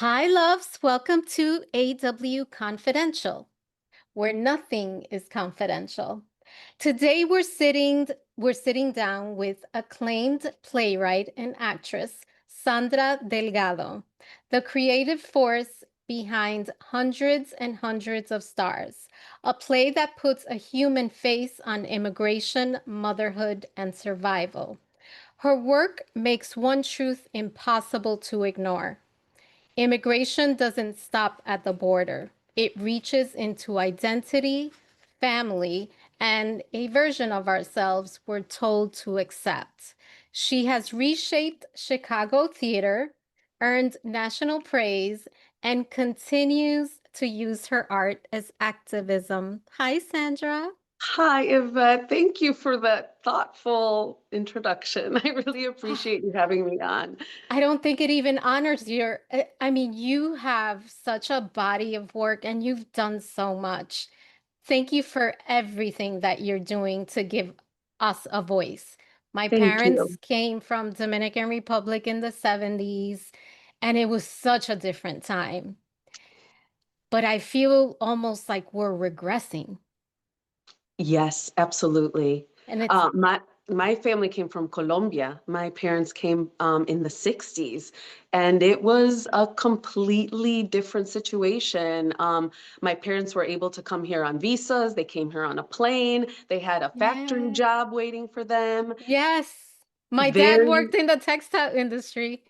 Hi, loves. Welcome to AW Confidential, where nothing is confidential. Today we're sitting down with acclaimed playwright and actress Sandra Delgado, the creative force behind hundreds and hundreds of stars, a play that puts a human face on immigration, motherhood, and survival. Her work makes one truth impossible to ignore. Immigration doesn't stop at the border. It reaches into identity, family, and a version of ourselves we're told to accept. She has reshaped Chicago theater, earned national praise, and continues to use her art as activism. Hi, Sandra. Hi, Yvette. Thank you for that thoughtful introduction. I really appreciate you having me on. I don't think it even honors I mean, you have such a body of work and you've done so much. Thank you for everything that you're doing to give us a voice. My Thank parents you. came from Dominican Republic in the 70s, and it was such a different time. But I feel almost like we're regressing. Yes, absolutely. And it's My family came from Colombia. My parents came in the 60s, and it was a completely different situation. My parents were able to come here on visas. They came here on a plane. They had a factory yeah. job waiting for them. Yes. My dad Very, worked in the textile industry.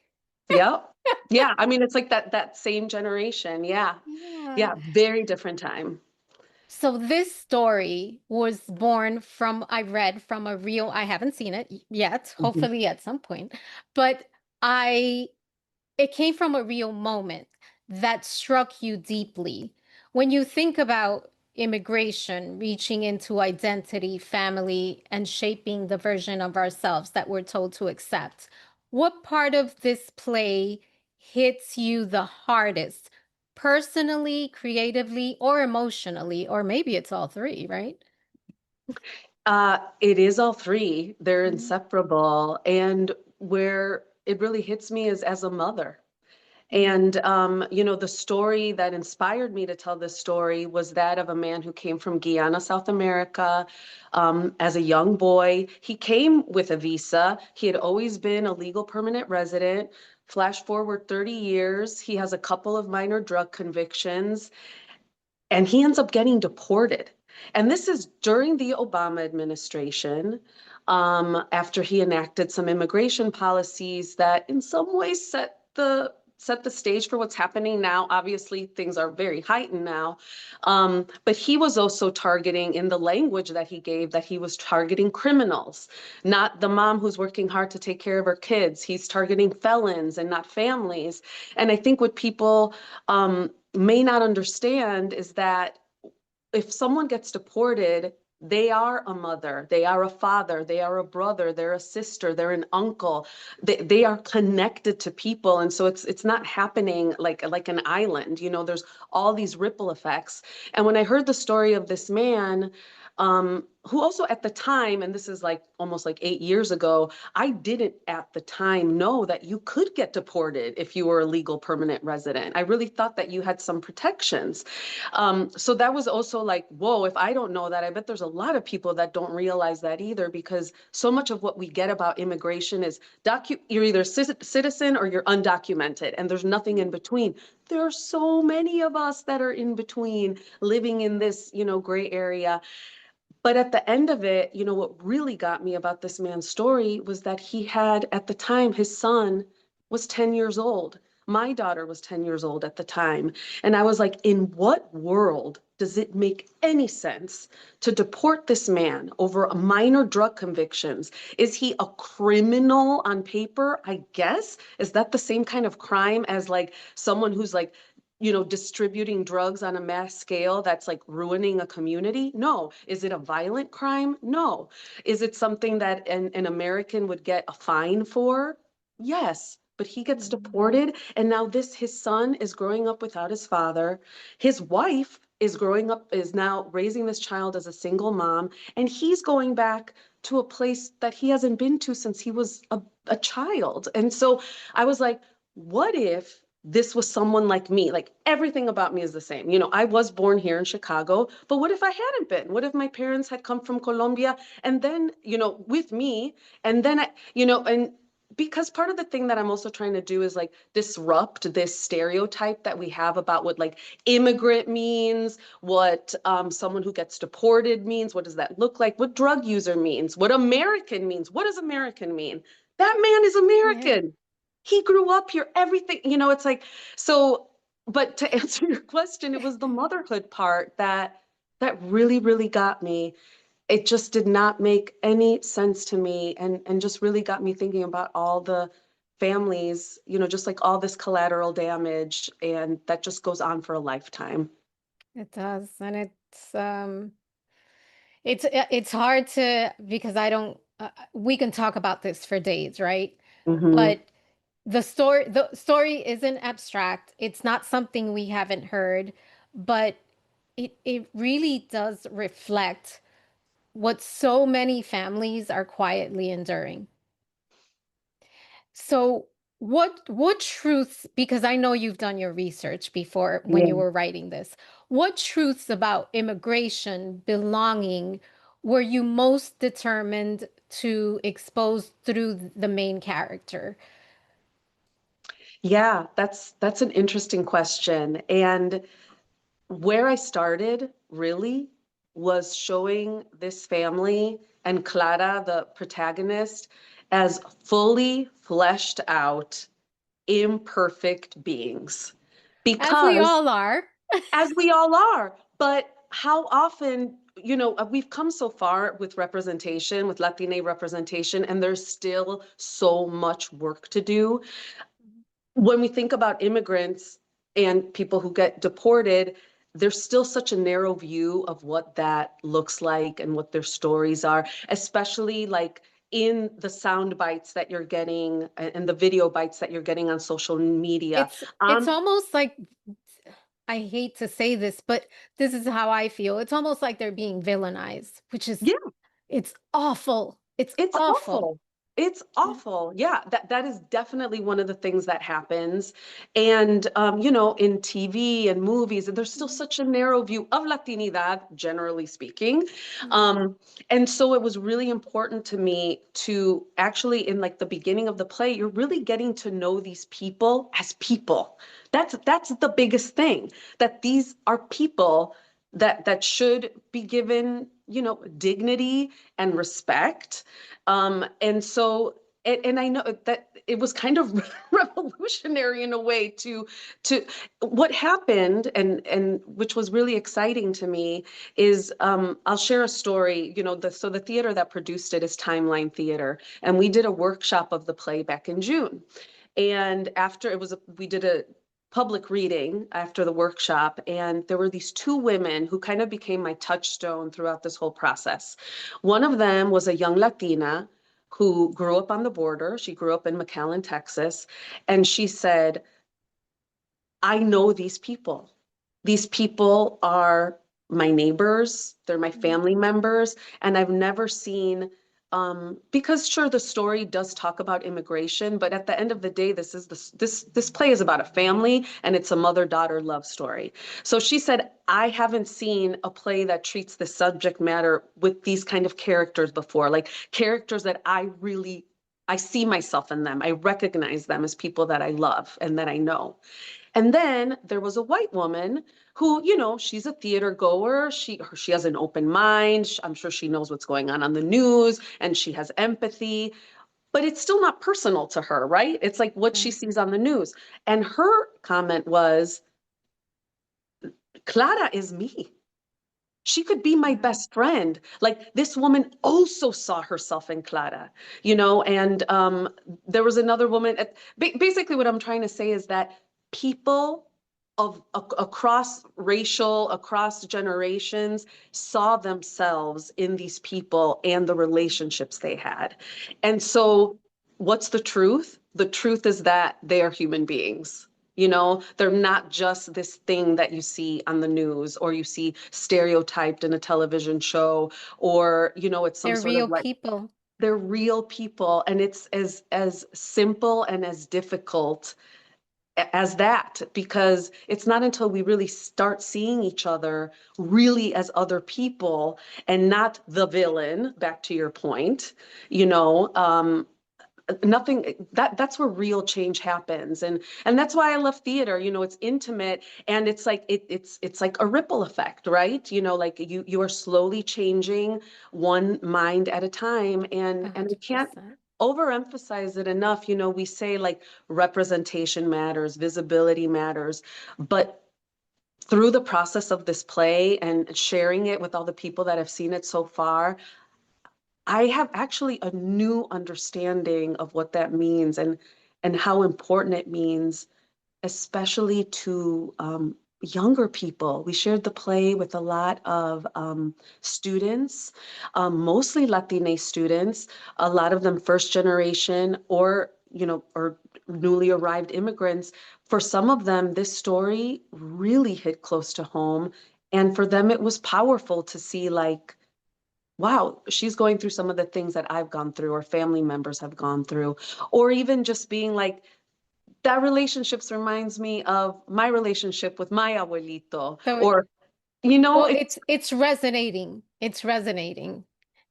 yep. Yeah, I mean, it's like that same generation. Yeah. Yeah. Yeah, very different time. So this story was born from, I read from a real, I haven't seen it yet, Mhm. hopefully at some point, but I, it came from a real moment that struck you deeply. When you think about immigration, reaching into identity, family, and shaping the version of ourselves that we're told to accept, what part of this play hits you the hardest? Personally, creatively, or emotionally, or maybe it's all three, right? It is all three. They're Mhm. inseparable. And where it really hits me is as a mother. Mhm. And, the story that inspired me to tell this story was that of a man who came from Guyana, South America, as a young boy. He came with a visa. He had always been a legal permanent resident. Flash forward 30 years, he has a couple of minor drug convictions, and he ends up getting deported. And this is during the Obama administration, after he enacted some immigration policies that in some ways set the stage for what's happening now. Obviously, things are very heightened now. But he was also targeting, in the language that he gave, that he was targeting criminals, not the mom who's working hard to take care of her kids. He's targeting felons and not families. And I think what people may not understand is that if someone gets deported, they are a mother, they are a father, they are a brother, they're a sister, they're an uncle. They are connected to people. And so it's not happening like an island. There's all these ripple effects. And when I heard the story of this man, who also at the time, and this is like almost like 8 years ago, I didn't at the time know that you could get deported if you were a legal permanent resident. I really thought that you had some protections. So that was also like, whoa, if I don't know that, I bet there's a lot of people that don't realize that either, because so much of what we get about immigration is you're either citizen or you're undocumented, and there's nothing in between. There are so many of us that are in between, living in this, gray area. But at the end of it, what really got me about this man's story was that he had, at the time, his son was 10 years old. My daughter was 10 years old at the time. And I was like, in what world does it make any sense to deport this man over minor drug convictions? Is he a criminal on paper? I guess. Is that the same kind of crime as like someone who's like, distributing drugs on a mass scale that's like ruining a community? No. Is it a violent crime? No. Is it something that an American would get a fine for? Yes. But he gets Mhm. deported, and now his son is growing up without his father. His wife is now raising this child as a single mom, and he's going back to a place that he hasn't been to since he was a child. And so I was like, what if this was someone like me. Like everything about me is the same. You know, I was born here in Chicago, but what if I hadn't been? What if my parents had come from Colombia and then, you know, with me, and then you know, and because part of the thing that I'm also trying to do is like disrupt this stereotype that we have about what like immigrant means, what someone who gets deported means, what does that look like, what drug user means, what American means, what does American mean? That man is Yeah. American. He grew up here, everything, you know, it's like, so, but to answer your question, it was the motherhood part that really, really got me. It just did not make any sense to me, and just really got me thinking about all the families, you know, just like all this collateral damage, and that just goes on for a lifetime. It does. And it's hard to, because I don't we can talk about this for days, right? Hmm. But the story isn't abstract. It's not something we haven't heard, but it really does reflect what so many families are quietly enduring. So what truths, because I know you've done your research before when you Yeah. were writing this, what truths about immigration, belonging, were you most determined to expose through the main character? Yeah, that's an interesting question. And where I started really was showing this family and Clara, the protagonist, as fully fleshed out, imperfect beings. As we Because all are. as we all are, but how often, you know, we've come so far with representation, with Latina representation, and there's still so much work to do. When we think about immigrants and people who get deported, there's still such a narrow view of what that looks like and what their stories are, especially like in the sound bites that you're getting and the video bites that you're getting on social media. It's almost like, I hate to say this, but this is how I feel. It's almost like they're being villainized, which is, Yeah, it's awful. It's it's awful. awful. It's Yeah. awful. Yeah, that is definitely one of the things that happens. And you know, in TV and movies, there's still Mhm. such a narrow view of Latinidad, generally speaking. Mhm. Um, and so it was really important to me to actually, in like the beginning of the play, you're really getting to know these people as people. That's the biggest thing, that these are people that should be given, you know, dignity and respect. And so, and I know that it was kind of revolutionary in a way to what happened, and which was really exciting to me is I'll share a story. You know, the theater that produced it is Timeline Theater, and we did a workshop of the play back in June. And after we did a public reading after the workshop, and there were these two women who kind of became my touchstone throughout this whole process. One of them was a young Latina who grew up on the border. She grew up in McAllen, Texas, and she said, I know these people. These people are my neighbors, they're my Mhm. family members, and I've never seen, because sure, the story does talk about immigration, but at the end of the day, this play is about a family, and it's a mother-daughter love story. So she said, I haven't seen a play that treats the subject matter with these kind of characters before, like characters that I see myself in them. I recognize them as people that I love and that I know. And then there was a white woman who, you know, she's a theater goer. She has an open mind. I'm sure she knows what's going on the news, and she has empathy, but it's still not personal to her, right? It's like what she Right. sees on the news. And her comment was, Clara is me. She could be my Yeah. best friend. Like this woman also saw herself in Clara, you know, and there was another woman. Basically, what I'm trying to say is that people across racial, across generations, saw themselves in these people and the relationships they had. And so, what's the truth? The truth is that they are human beings. You know, they're not just this thing that you see on the news or you see stereotyped in a television show, or, you know, it's some They're sort of real like, people. they're real people, and it's as simple and as difficult as that, because it's not until we really start seeing each other really as other people and not the villain, back to your point, you know, nothing that's where real change happens. And that's why I love theater. You know, it's intimate, and it's like it's like a ripple effect, right? You know, like you are slowly changing one mind at a time, and we can't 100%. overemphasize it enough. You know, we say like representation matters, visibility matters, but through the process of this play and sharing it with all the people that have seen it so far, I have actually a new understanding of what that means, and how important it means, especially to younger people. We shared the play with a lot of students, mostly Latina students, a lot of them first generation or, you know, or newly arrived immigrants. For some of them, this story really hit close to home. And for them, it was powerful to see, like, wow, she's going through some of the things that I've gone through or family members have gone through, or even just being like, that relationships reminds me of my relationship with my abuelito, So, or, you know, well, it's it's resonating. It's resonating.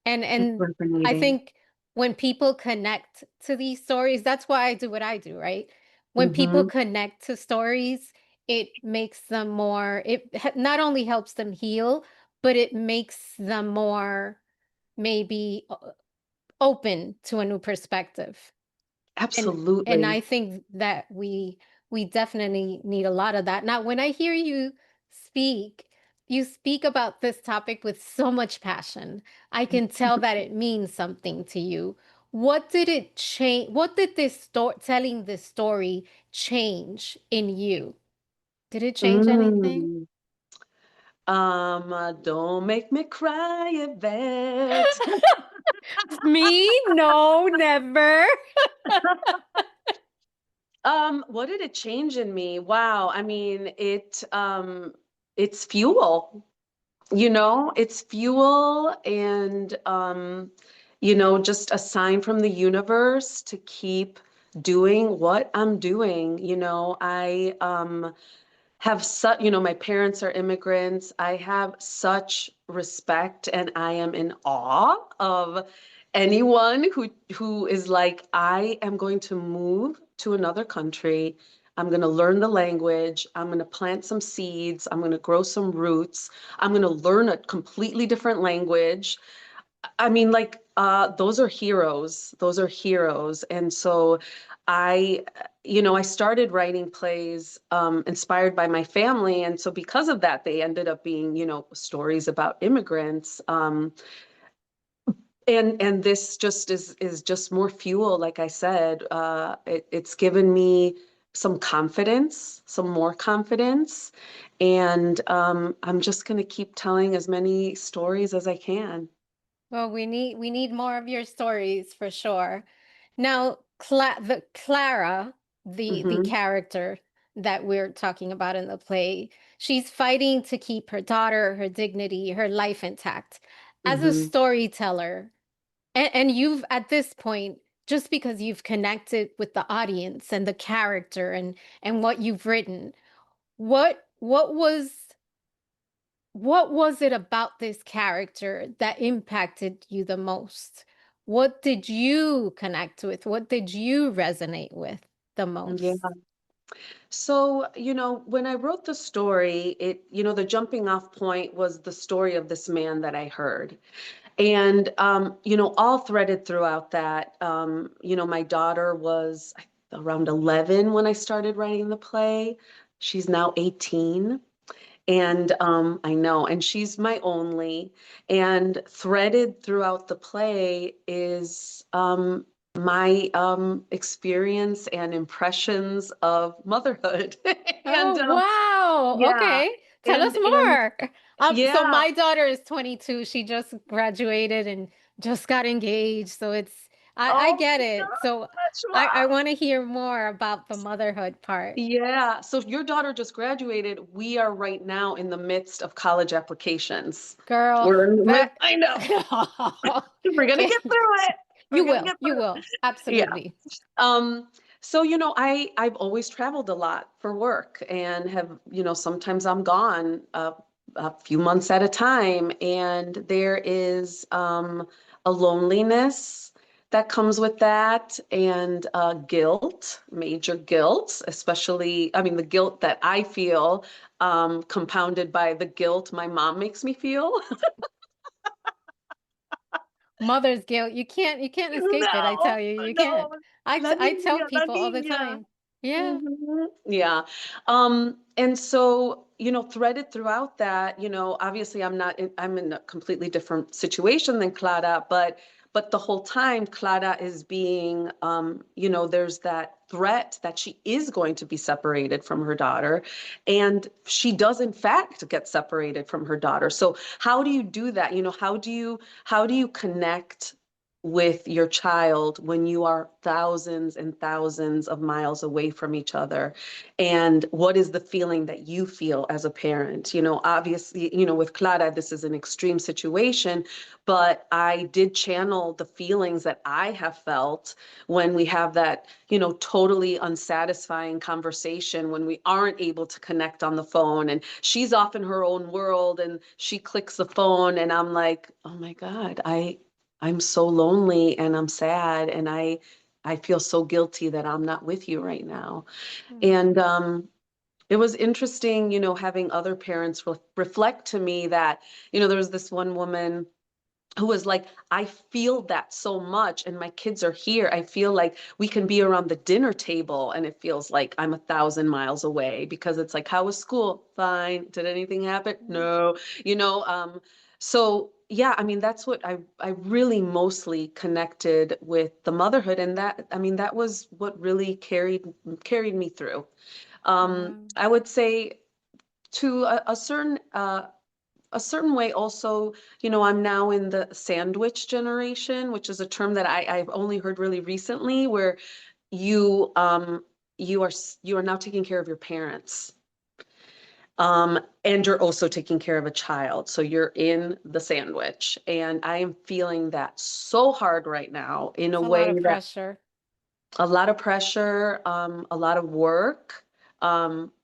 And I resonating. think when people connect to these stories, that's why I do what I do, right? When people Mm-hmm. connect to stories, it makes them more, not only helps them heal, but it makes them more maybe open to a new perspective. And Absolutely. I think that we definitely need a lot of that. Now, when I hear you speak, you speak about this topic with so much passion. I can tell that it means something to you. What did it change? What did this story, telling this story, change in you? Did it change anything? Mm. Don't make me cry, Yvette. Me? No, never. What did it change in me? Wow. I mean, it's fuel. You know, it's fuel, and you know, just a sign from the universe to keep doing what I'm doing. You know, I have such, you know, my parents are immigrants. I have such respect, and I am in awe of anyone who is like, I am going to move to another country. I'm going to learn the language. I'm going to plant some seeds. I'm going to grow some roots. I'm going to learn a completely different language. I mean, like, those are heroes. Those are heroes. And so I, you know, I started writing plays inspired by my family. And so because of that, they ended up being, you know, stories about immigrants. And this just is just more fuel. Like I said, it's given me some confidence, some more confidence. And I'm just going to keep telling as many stories as I can. Well, we need more of your stories for sure. Now, Clara, the Hmm. character that we're talking about in the play, she's fighting to keep her daughter, her dignity, her life intact. As a Hmm. storyteller, and you've at this point, just because you've connected with the audience and the character and what you've written, what was it about this character that impacted you the most? What did you connect with? What did you resonate with the Yeah. most? So, you know, when I wrote the story, you know, the jumping off point was the story of this man that I heard. And, you know, all threaded throughout that, you know, my daughter was around 11 when I started writing the play. She's now 18. And I know, and she's my only. And threaded throughout the play is my experience and impressions of motherhood. And Oh, wow. yeah, Okay. Tell us and more. So yeah. my daughter is 22. She just graduated and just got engaged. So I Oh get my it. So gosh, I wow. want to hear more about the motherhood part. Yeah. So your daughter just graduated. We are right now in the midst of college applications. Girl, We're in the that I know. We're gonna Okay. get through it. We're You gonna will. get You through will. it. Yeah. Absolutely. Um, So, I've always traveled a lot for work and have, sometimes I'm gone a few months at a time, and there is a loneliness that comes with that, and guilt, major guilt, especially, I mean, the guilt that I feel, compounded by the guilt my mom makes me feel. Mother's guilt. You can't escape it. I No, tell you, you no, can't. la I tell niña, la people all the niña. time. Yeah. Yeah. And so, threaded throughout that, obviously I'm in a completely different situation than Clara, but the whole time Clara is being, there's that threat that she is going to be separated from her daughter. And she does in fact get separated from her daughter. So how do you do that? How do you connect with your child when you are thousands and thousands of miles away from each other? And what is the feeling that you feel as a parent? Obviously, with Clara, this is an extreme situation, but I did channel the feelings that I have felt when we have that, totally unsatisfying conversation, when we aren't able to connect on the phone and she's off in her own world and she clicks the phone and I'm like, oh my God, I'm so lonely and I'm sad and I feel so guilty that I'm not with you right now. Mm. And it was interesting, having other parents reflect to me that, there was this one woman who was like, I feel that so much, and my kids are here. I feel like we can be around the dinner table, and it feels like I'm 1,000 miles away because it's like, how was school? Fine. Did anything happen? No. So yeah, I mean, that's what I really mostly connected with the motherhood, and that, I mean, that was what really carried me through. Wow. I would say to a certain way also, I'm now in the sandwich generation, which is a term that I've only heard really recently, where you you are now taking care of your parents. And you're also taking care of a child. So you're in the sandwich. And I am feeling that so hard right now in a It's a lot way of that pressure. a lot of pressure, a lot of work.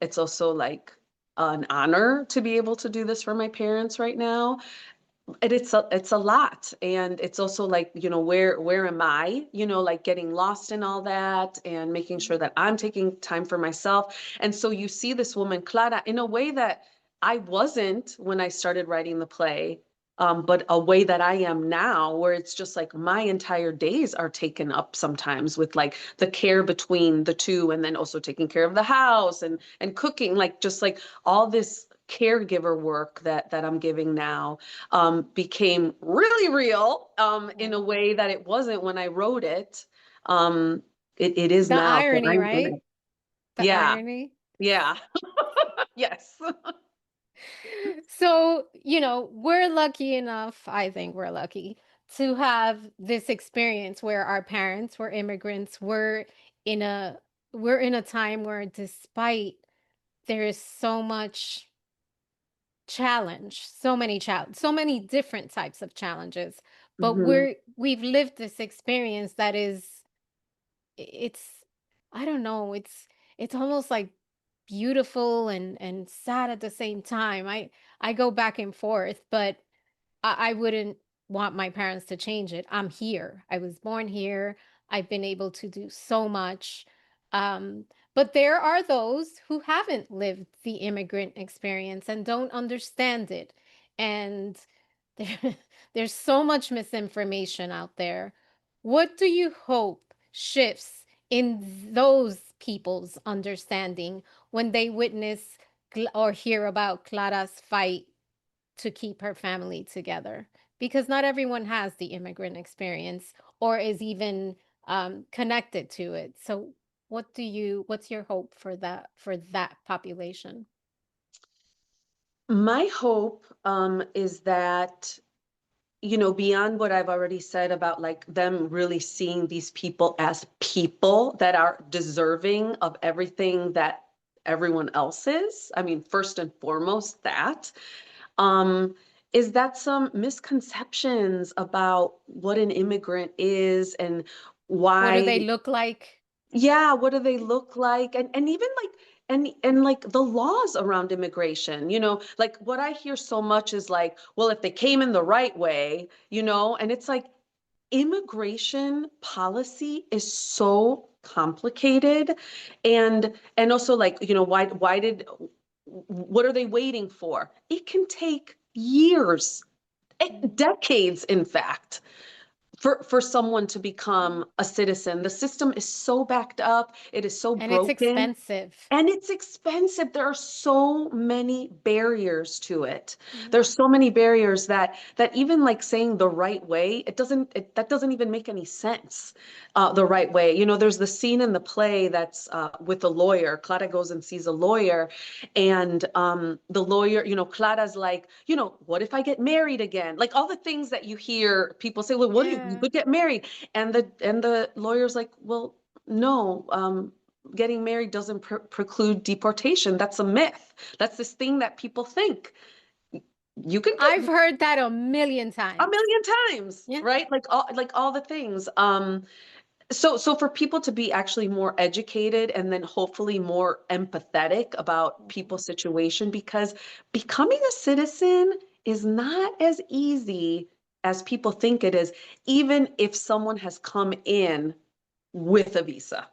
It's also like an honor to be able to do this for my parents right now. And it's a lot. And it's also like, where am I? Like getting lost in all that and making sure that I'm taking time for myself. And so you see this woman, Clara, in a way that I wasn't when I started writing the play, but a way that I am now, where it's just like my entire days are taken up sometimes with like the care between the two, and then also taking care of the house and cooking, like just like all this caregiver work that I'm giving now became really real in a Wow. way that it wasn't when I wrote it. Um, it is The now. So irony, I'm in it. right? The Yeah, irony. yeah, yes. So, we're lucky enough, I think we're lucky to have this experience where our parents were immigrants. In a we're in a time where despite there is so much challenge, so many different types of challenges, but Hmm. we've lived this experience that is it's I don't know, it's almost like beautiful and sad at the same time. I go back and forth, but I wouldn't want my parents to change it. I'm here. I was born here. I've been able to do so much. Um, but there are those who haven't lived the immigrant experience and don't understand it. And there, there's so much misinformation out there. What do you hope shifts in those people's understanding when they witness or hear about Clara's fight to keep her family together? Because not everyone has the immigrant experience or is even connected to it. So what's your hope for that population? My hope is that, beyond what I've already said about like them really seeing these people as people that are deserving of everything that everyone else is. I mean, first and foremost, that. um, is that some misconceptions about what an immigrant is and What do why. they look like? Yeah, what do they look like? And even like and like the laws around immigration, like what I hear so much is like, well, if they came in the right way, and it's like immigration policy is so complicated. And also like, why did what are they waiting for? It can take years, decades, in fact, for someone to become a citizen. The system is so backed up. It is so And it's broken. expensive. And it's expensive. There are so many barriers to it. Mhm. There's so many barriers that even like saying the right way, that doesn't even make any sense. The right way. There's the scene in the play that's with a lawyer. Clara goes and sees a lawyer, and the lawyer, Clara's like, what if I get married again? Like all the things that you hear people say, well, what if you Yeah. could get married? And the lawyer's like, well, no, getting married doesn't preclude deportation. That's a myth. That's this thing that people think. You could I've get heard that a million a times. million times, Yeah. right? Like all the things. So for people to be actually more educated and then hopefully more empathetic about people's situation, because becoming a citizen is not as easy as people think it is, even if someone has come in with a visa,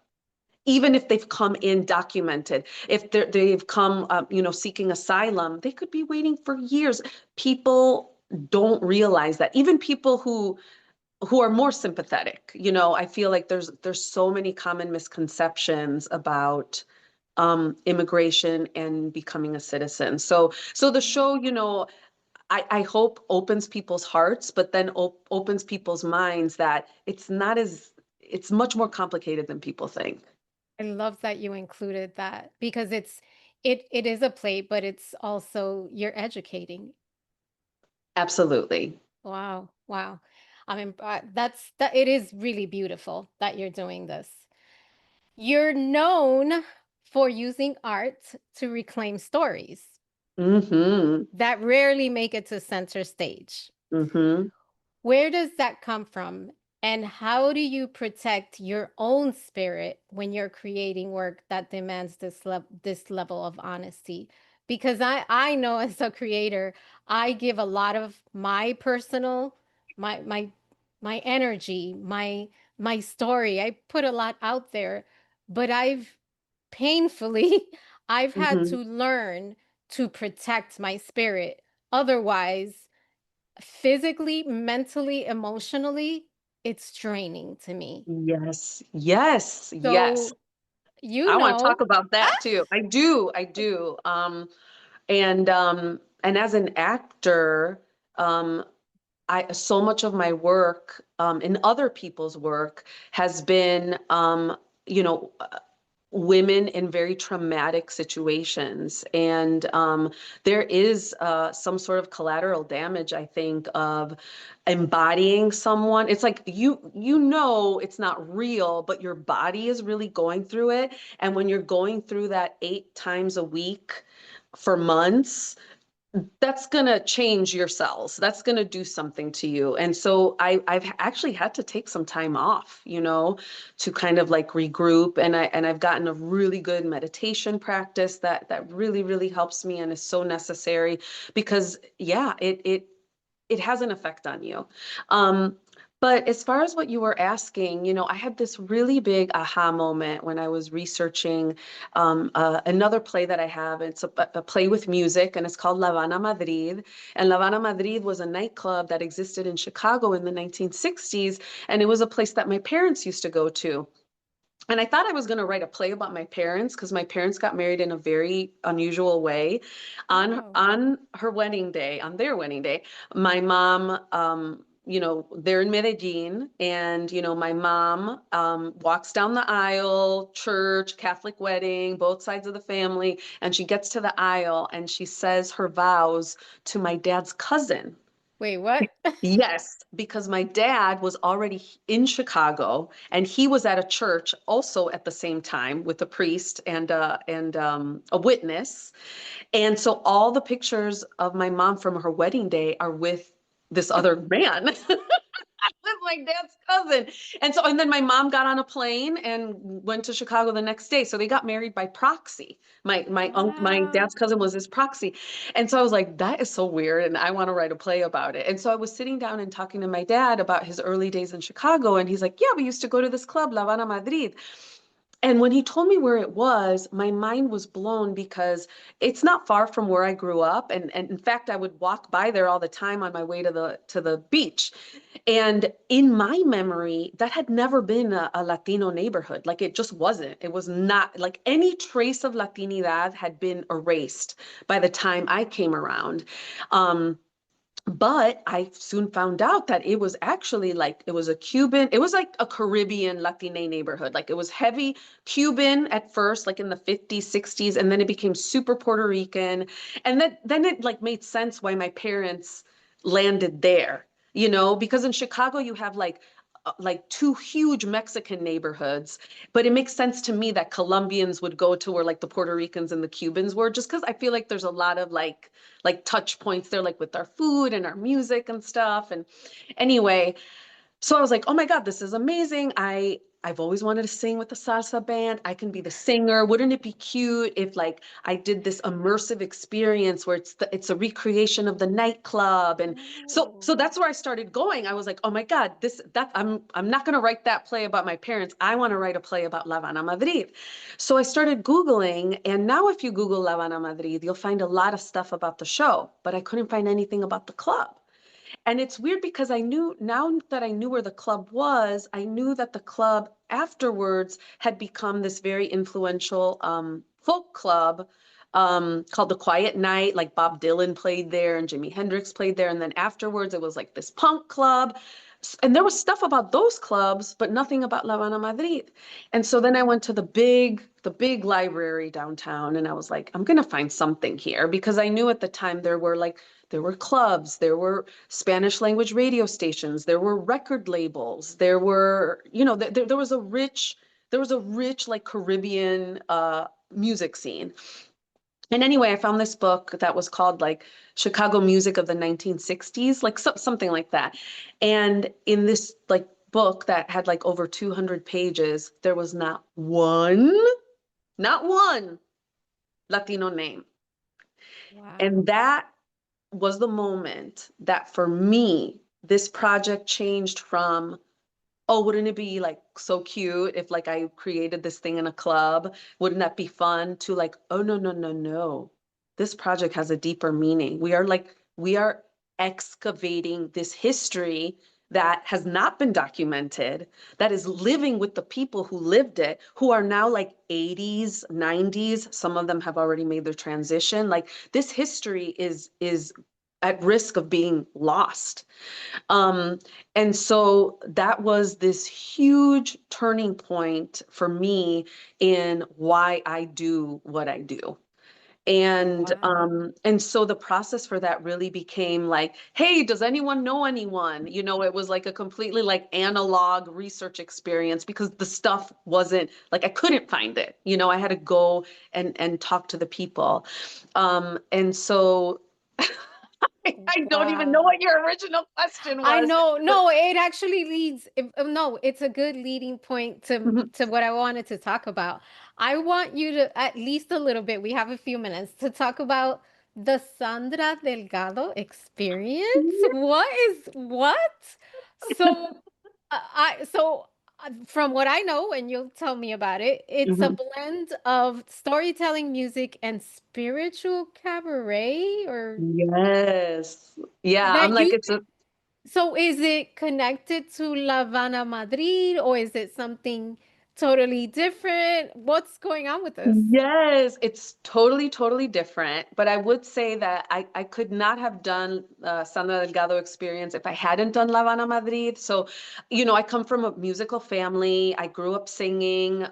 even if they've come in documented, if they've come, seeking asylum, they could be waiting for years. People don't realize that. Even people who are more sympathetic, I feel like there's so many common misconceptions about immigration and becoming a citizen. So the show, I hope opens people's hearts, but then opens people's minds that it's much more complicated than people think. I love that you included that because it is a play, but it's also you're educating. Absolutely. Wow. Wow. I mean, that it is really beautiful that you're doing this. You're known for using art to reclaim stories Mm-hmm. that rarely make it to center stage. Mm-hmm. Where does that come from? And how do you protect your own spirit when you're creating work that demands this level of honesty? Because I know as a creator, I give a lot of my personal my my my energy, my story. I put a lot out there, but I've painfully I've had Mm-hmm. to learn to protect my spirit. Otherwise, physically, mentally, emotionally, it's draining to me. Yes. Yes. Yes. So, you I want to know, talk about that too. I do. I do. And as an actor, um, I so much of my work, and other people's work has been, you know, women in very traumatic situations. And there is some sort of collateral damage, I think, of embodying someone. It's like it's not real, but your body is really going through it. And when you're going through that 8 times a week for months, that's going to change your cells. That's going to do something to you. And so I've actually had to take some time off, to kind of like regroup. And I've gotten a really good meditation practice that really, really helps me and is so necessary because yeah, it has an effect on you. Um, but as far as what you were asking, I had this really big aha moment when I was researching another play that I have. It's a play with music, and it's called La Habana Madrid. And La Habana Madrid was a nightclub that existed in Chicago in the 1960s, and it was a place that my parents used to go to. And I thought I was going to write a play about my parents because my parents got married in a very unusual way. wow. On her wedding day, on their wedding day, my mom, they're in Medellin, and my mom walks down the aisle, church, Catholic wedding, both sides of the family, and she gets to the aisle and she says her vows to my dad's cousin. Wait, what? Yes, because my dad was already in Chicago and he was at a church also at the same time with a priest and a witness. And so all the pictures of my mom from her wedding day are with this other man. With my dad's cousin. And so, and then my mom got on a plane and went to Chicago the next day. So they got married by proxy. My Wow. dad's cousin was his proxy. And so I was like, that is so weird. And I want to write a play about it. And so I was sitting down and talking to my dad about his early days in Chicago. And he's like, yeah, we used to go to this club, Havana Madrid. And when he told me where it was, my mind was blown because it's not far from where I grew up. And in fact, I would walk by there all the time on my way to the beach. And in my memory, that had never been a Latino neighborhood. Like it just wasn't. It was not like any trace of Latinidad had been erased by the time I came around. But I soon found out that it was actually like it was a Cuban, it was like a Caribbean Latina neighborhood. Like it was heavy Cuban at first, like in the 50s, 60s, and then it became super Puerto Rican. And then it like made sense why my parents landed there, you know, because in Chicago you have like two huge Mexican neighborhoods, but it makes sense to me that Colombians would go to where like the Puerto Ricans and the Cubans were, just because I feel like there's a lot of like touch points there, like with our food and our music and stuff. And anyway, so I was like, oh my God, this is amazing. I've always wanted to sing with a salsa band. I can be the singer. Wouldn't it be cute if like I did this immersive experience where it's a recreation of the nightclub? And so Ooh. that's where I started going. I was like, oh my God, I'm not gonna write that play about my parents. I want to write a play about La Habana Madrid. So I started Googling, and now if you Google La Habana Madrid, you'll find a lot of stuff about the show, but I couldn't find anything about the club. And it's weird because I knew now that I knew where the club was, I knew that the club afterwards had become this very influential folk club called the Quiet Night. Like Bob Dylan played there and Jimi Hendrix played there. And then afterwards, it was like this punk club. And there was stuff about those clubs, but nothing about La Habana Madrid. And so then I went to the big library downtown, and I was like, I'm gonna find something here because I knew at the time there were clubs, there were Spanish language radio stations, there were record labels, there were, you know, there was a rich like Caribbean music scene. And anyway, I found this book that was called like Chicago Music of the 1960s, like something like that. And in this like book that had like over 200 pages, there was not one Latino name. Wow. And that was the moment that for me, this project changed from, oh, wouldn't it be like so cute if like I created this thing in a club? Wouldn't that be fun? To like, oh, no, no, no, no. This project has a deeper meaning. We are excavating this history that has not been documented, that is living with the people who lived it, who are now like 80s, 90s. Some of them have already made their transition. Like this history is at risk of being lost. Um, and so that was this huge turning point for me in why I do what I do. Wow. And so the process for that really became like, hey, does anyone know anyone? You know, it was like a completely like analog research experience because the stuff wasn't like I couldn't find it. You know, I had to go and talk to the people. And so I don't even know Wow. what your original question I was, know. but No, it actually leads. No, it's a good leading point mhm. to what I wanted to talk about. I want you to at least a little bit. We have a few minutes to talk about the Sandra Delgado experience. What is what? So, from what I know, and you'll tell me about it, it's a Mhm. blend of storytelling, music, and spiritual cabaret, or Yes. Yeah, I'm that like you it's a so is it connected to La Habana Madrid or is it something totally different? What's going on with this? Yes, it's totally, totally different. But I would say that I could not have done Sandra Delgado experience if I hadn't done La Habana Madrid. So, you know, I come from a musical family. I grew up singing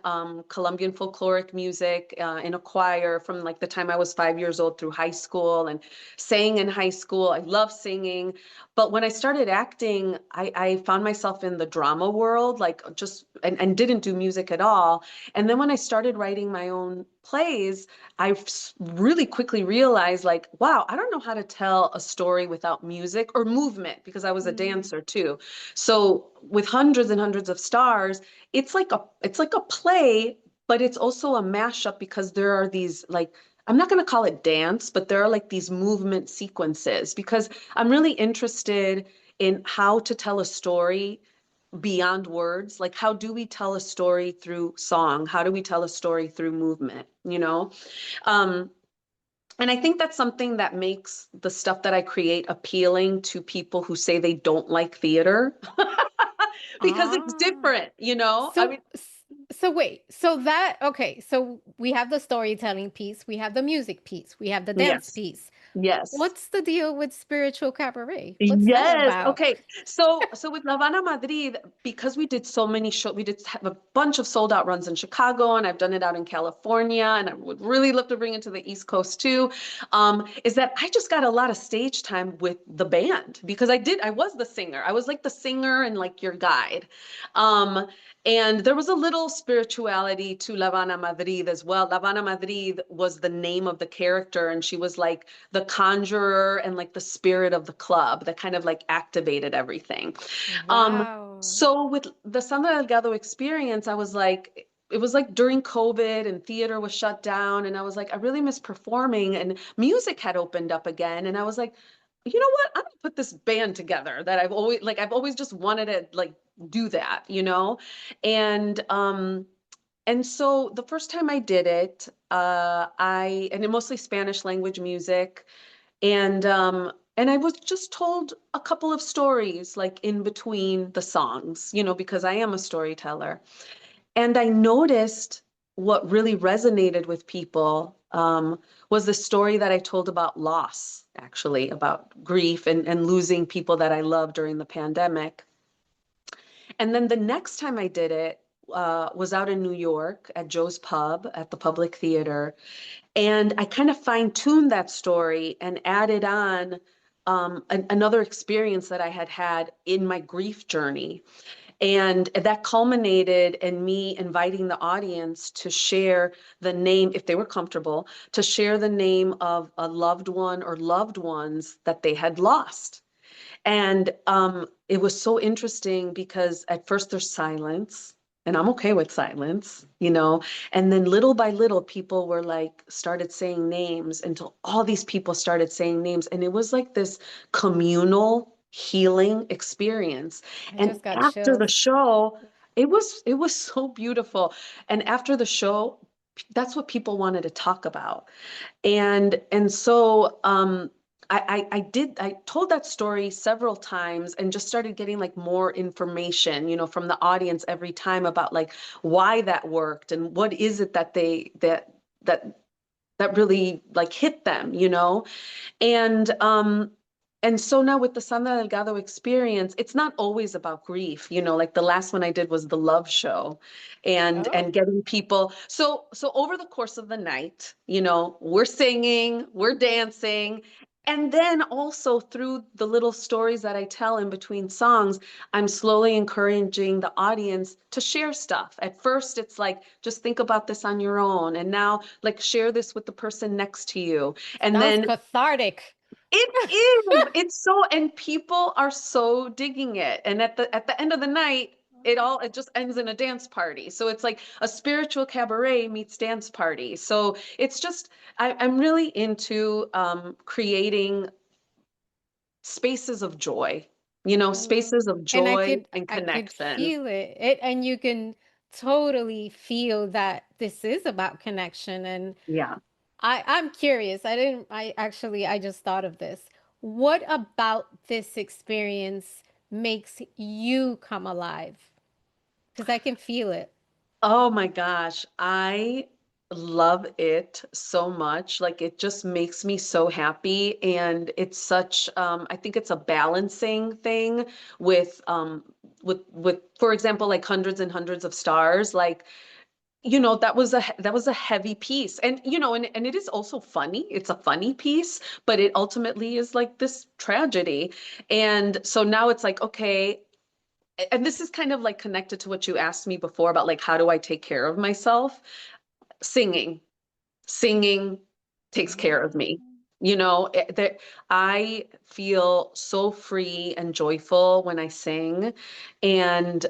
Colombian folkloric music in a choir from like the time I was 5 years old through high school and sang in high school. I love singing. But when I started acting, I found myself in the drama world, like just, and didn't do music music at all. And then when I started writing my own plays, I really quickly realized like, wow, I don't know how to tell a story without music or movement because I was a Mm. dancer too. So with hundreds and hundreds of stars, it's like a play, but it's also a mashup because there are these like, I'm not going to call it dance, but there are like these movement sequences because I'm really interested in how to tell a story beyond words. Like, how do we tell a story through song? How do we tell a story through movement? You know? Um, and I think that's something that makes the stuff that I create appealing to people who say they don't like theater because it's Ah. different, you know? I So, mean, so wait, so that, okay, so we have the storytelling piece, we have the music piece, we have the dance yes, piece. yes. What's the deal with spiritual cabaret? What's that Yes. about? Okay. So with Havana Madrid, because we did so many shows, we did have a bunch of sold out runs in Chicago, and I've done it out in California, and I would really love to bring it to the East Coast too. Is that I just got a lot of stage time with the band because I was the singer. I was like the singer and like your guide. Um, and there was a little spirituality to La Habana Madrid as well. La Habana Madrid was the name of the character, and she was like the conjurer and like the spirit of the club that kind of like activated everything. Wow. So with the Sandra Delgado experience, I was like, it was like during COVID and theater was shut down. And I was like, I really miss performing and music had opened up again. And I was like, you know what? I'm gonna put this band together that I've always just wanted to like do that, you know? And and so the first time I did it, and it mostly Spanish language music, and I was just told a couple of stories like in between the songs, you know, because I am a storyteller. And I noticed what really resonated with people was the story that I told about loss, actually, about grief and losing people that I loved during the pandemic. And then the next time I did it was out in New York at Joe's Pub at the Public Theater. And I kind of fine-tuned that story and added on another experience that I had had in my grief journey. And that culminated in me inviting the audience to share the name, if they were comfortable, to share the name of a loved one or loved ones that they had lost. And it was so interesting because at first there's silence, and I'm okay with silence, you know. And then little by little, people were like, started saying names until all these people started saying names. And it was like this communal healing experience. I And just got after the chills. show, it was so beautiful. And after the show, that's what people wanted to talk about. And so I told that story several times and just started getting like more information, you know, from the audience every time about like why that worked and what is it that that that really like hit them, you know. And and so now with the Sandra Delgado experience, it's not always about grief, you know, like the last one I did was the love show and Oh, getting people. So over the course of the night, you know, we're singing, we're dancing, and then also through the little stories that I tell in between songs, I'm slowly encouraging the audience to share stuff. At first, it's like, just think about this on your own. And now, like, share this with the person next to you. And sounds then cathartic. it is. It's so, and people are so digging it. And at the end of the night, it just ends in a dance party. So it's like a spiritual cabaret meets dance party. So it's just I'm really into creating spaces of joy, you know, spaces of And joy and I could connection. feel it. And you can totally feel that this is about connection. And Yeah. I'm curious. I just thought of this. What about this experience makes you come alive? Because I can feel it. Oh my gosh, I love it so much. Like it just makes me so happy. And it's such I think it's a balancing thing with for example, like hundreds and hundreds of stars. Like, you know, that was a heavy piece. And you know, and it is also funny. It's a funny piece, but it ultimately is like this tragedy. And so now it's like, okay, and this is kind of like connected to what you asked me before about like, how do I take care of myself? Singing. Singing takes care of me. Oh. You know, that I feel so free and joyful when I sing. And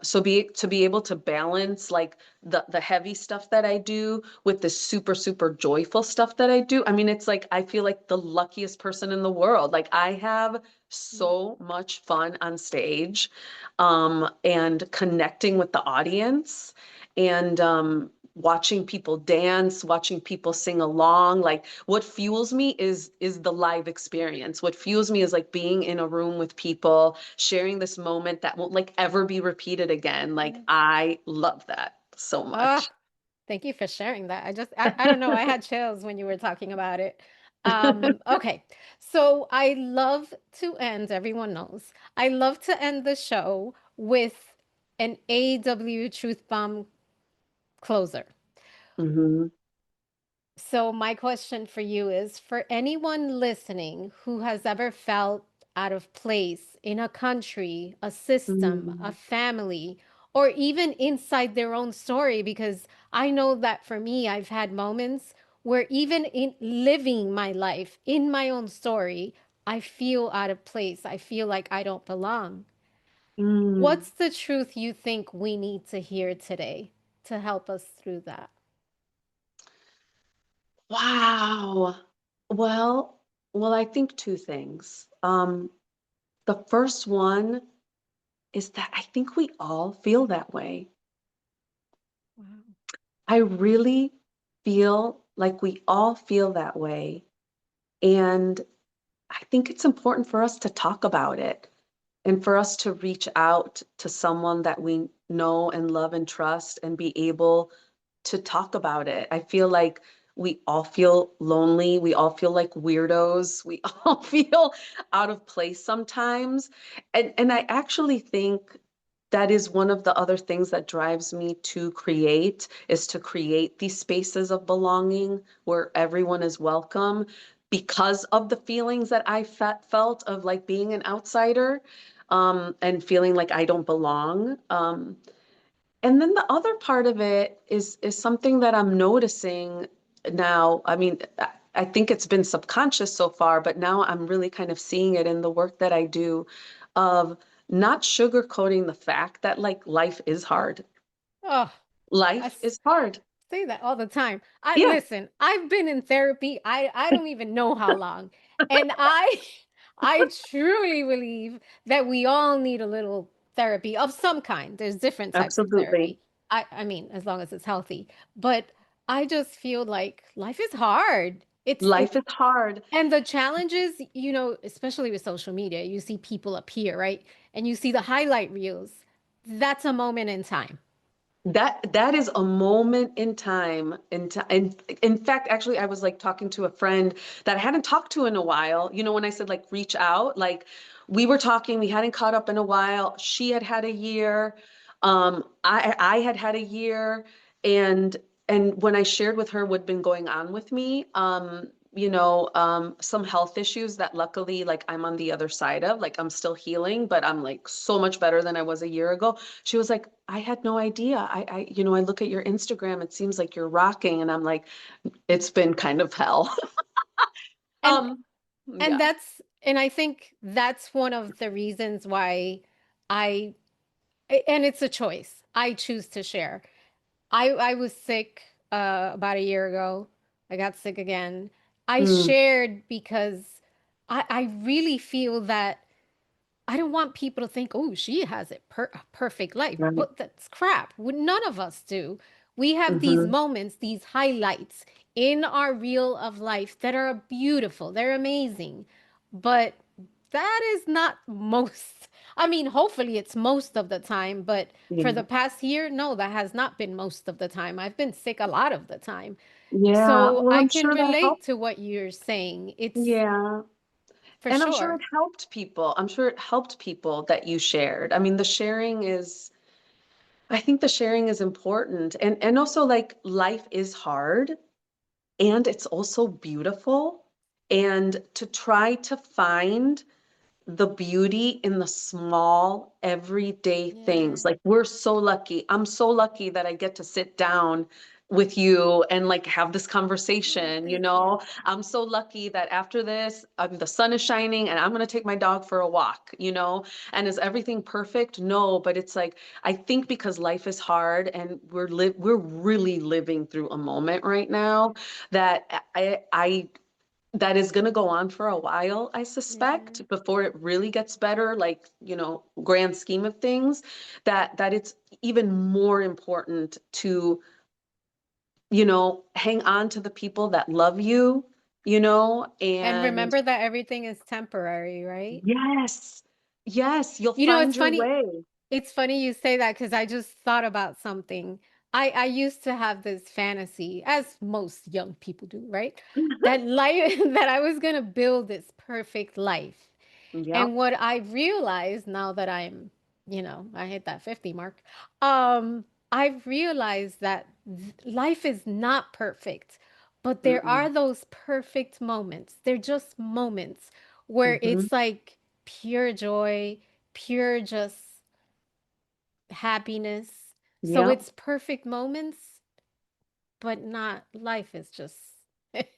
so to be able to balance like the heavy stuff that I do with the super, super joyful stuff that I do. I mean, it's like I feel like the luckiest person in the world. Like I have so much fun on stage, and connecting with the audience. And watching people dance, watching people sing along. Like what fuels me is the live experience. What fuels me is like being in a room with people, sharing this moment that won't like ever be repeated again. Like I love that so Ah, much. thank you for sharing that. I don't know, I had chills when you were talking about it. Okay. So I love to end, everyone knows, I love to end the show with an AW Truth Bomb closer. Hmm. So my question for you is for anyone listening who has ever felt out of place in a country, a system, a Mm, family, or even inside their own story, because I know that for me, I've had moments where even in living my life in my own story, I feel out of place. I feel like I don't belong. mm. What's the truth you think we need to hear today to help us through that? Wow. Well, I think two things. The first one is that I think we all feel that way. Wow. I really feel like we all feel that way. And I think it's important for us to talk about it and for us to reach out to someone that we know and love and trust and be able to talk about it. I feel like we all feel lonely. We all feel like weirdos. We all feel out of place sometimes. And I actually think that is one of the other things that drives me to create is to create these spaces of belonging where everyone is welcome because of the feelings that I felt of like being an outsider, and feeling like I don't belong. And then the other part of it is something that I'm noticing now. I mean, I think it's been subconscious so far, but now I'm really kind of seeing it in the work that I do of not sugarcoating the fact that like life is hard. Oh, I Life is hard. say that all the time. I Yeah, listen, I've been in therapy. I don't even know how long. And I I truly believe that we all need a little therapy of some kind. There's different types of absolutely. therapy. I mean, as long as it's healthy. But I just feel like life is hard. Life is hard. And the challenges, especially with social media, you see people appear, right? And you see the highlight reels. That's a moment in time. That is a moment in time. And in fact, actually, I was like talking to a friend that I hadn't talked to in a while. You know, when I said like reach out, like we were talking, we hadn't caught up in a while. She had had a year. I had had a year, and when I shared with her what'd been going on with me, some health issues that luckily like I'm on the other side of, like I'm still healing, but I'm like so much better than I was a year ago. She was like, I had no idea. I look at your Instagram, it seems like you're rocking. And I'm like, it's been kind of hell. And Um, And yeah. and I think that's one of the reasons why I, and it's a choice. I choose to share. I was sick about a year ago. I got sick again. I Mm, shared because I really feel that I don't want people to think, oh, she has a perfect life. right. But that's crap. None of us do. We have these Hmm. moments, these highlights in our reel of life that are beautiful. They're amazing. But that is not most, I mean, hopefully it's most of the time. But for the Yeah. past year, no, that has not been most of the time. I've been sick a lot of the time. Yeah. So Well, I I'm can sure that relate helped. to what you're saying. It's Yeah. for And I'm sure it sure. helped people. I'm sure it helped people that you shared. I mean, I think the sharing is important. And also like life is hard and it's also beautiful. And to try to find the beauty in the small, everyday Yeah. things. Like we're so lucky. I'm so lucky that I get to sit down with you and like have this Oh, conversation, you thank you. know? I'm so lucky that after this, the sun is shining and I'm going to take my dog for a walk, you know? And is everything perfect? No, but it's like I think because life is hard and we're really living through a moment right now that I that is going to go on for a while, I Hmm. suspect, before it really gets better, like, you know, grand scheme of things, that it's even more important to, you know, hang on to the people that love you, you know, And and remember that everything is temporary, right? yes, yes, you'll You know, find your way. it's funny you say that because I just thought about something. I used to have this fantasy, as most young people do, right? That life that I was gonna build this perfect life. And Yep. what I realized now that I'm, I hit that 50 mark, I've realized that life is not perfect, but there are Mm-mm. those perfect moments. They're just moments where Hmm. it's like pure joy, pure just happiness. So Yep. it's perfect moments, but not life is just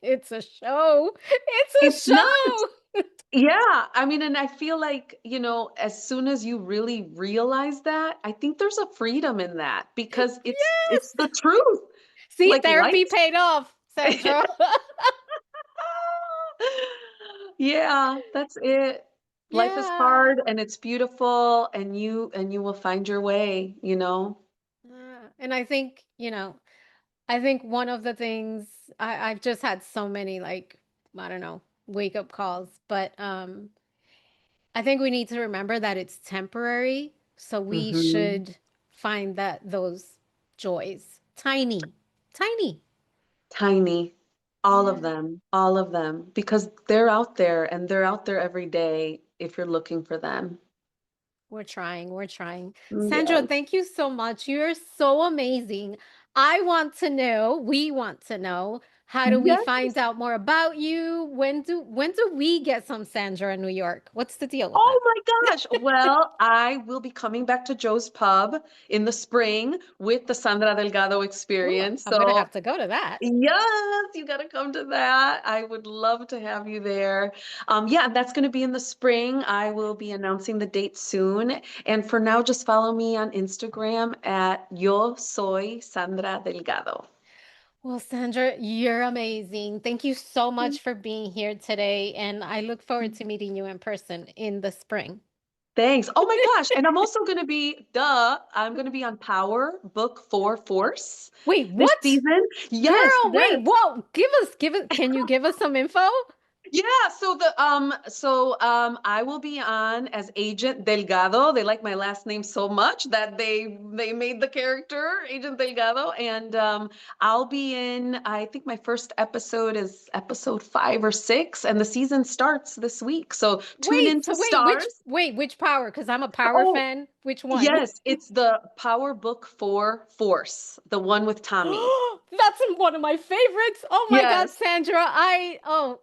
it's a show. It's It's a not. show. Yeah, I mean, and I feel like, you know, as soon as you really realize that, I think there's a freedom in that because it's Yes. the truth. See, Like therapy life's paid off, Sandra. yeah, that's it. Life is Yeah. hard and it's beautiful and you will find your way, you know. And I think, I think one of the things I've just had so many like, I don't know, wake up calls, but I think we need to remember that it's temporary. So we Hmm. should find that those joys, tiny, tiny. Tiny. Yeah. All of them, because they're out there and they're out there every day if you're looking for them. We're trying. We're trying. Sandra, Yes. thank you so much. You're so amazing. I want to know, we want to know, how do we find Yes. out more about you? When do we get some Sandra in New York? What's the deal with Oh that? my gosh. Well, I will be coming back to Joe's Pub in the spring with the Sandra Delgado Ooh, experience. I'm gonna So, have to go to that. yes, you got to come to that. I would love to have you there. Yeah, that's going to be in the spring. I will be announcing the date soon. And for now, just follow me on Instagram at Yo Soy Sandra Delgado. Well, Sandra, you're amazing. Thank you so much for being here today, and I look forward to meeting you in person in the spring. Thanks. Oh my gosh. And I'm also going to be, I'm going to be on Power Book 4 Force Wait, this what? season. Yes, Girl, wait, yes. whoa, give us, can you give us some info? Yeah, I will be on as Agent Delgado. They like my last name so much that they made the character Agent Delgado, and I'll be in. I think my first episode is episode 5 or 6, and the season starts this week. So tune Wait, into so Stars. which power? Because I'm a power Oh, fan. Which one? yes, it's the Power Book 4 Force, the one with Tommy. That's one of my favorites. Oh my God, Yes, Sandra.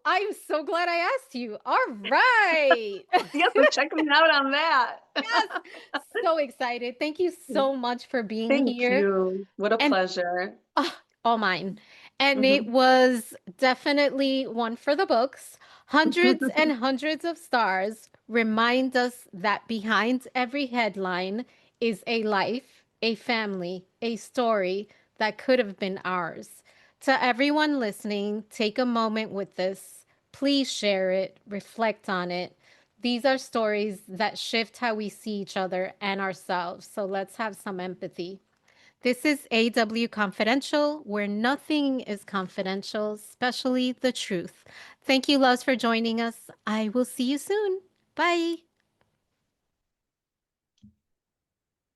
I'm so glad I asked you. All right. yes. So check me out on that. Yes. So excited. Thank you so much for being Thank here. you. What a And pleasure. all mine. And it Mhm. was definitely one for the books. Hundreds and hundreds of stars remind us that behind every headline is a life, a family, a story that could have been ours. To everyone listening, take a moment with this. Please share it, reflect on it. These are stories that shift how we see each other and ourselves. So let's have some empathy. This is AW Confidential, where nothing is confidential, especially the truth. Thank you, loves, for joining us. I will see you soon. Bye.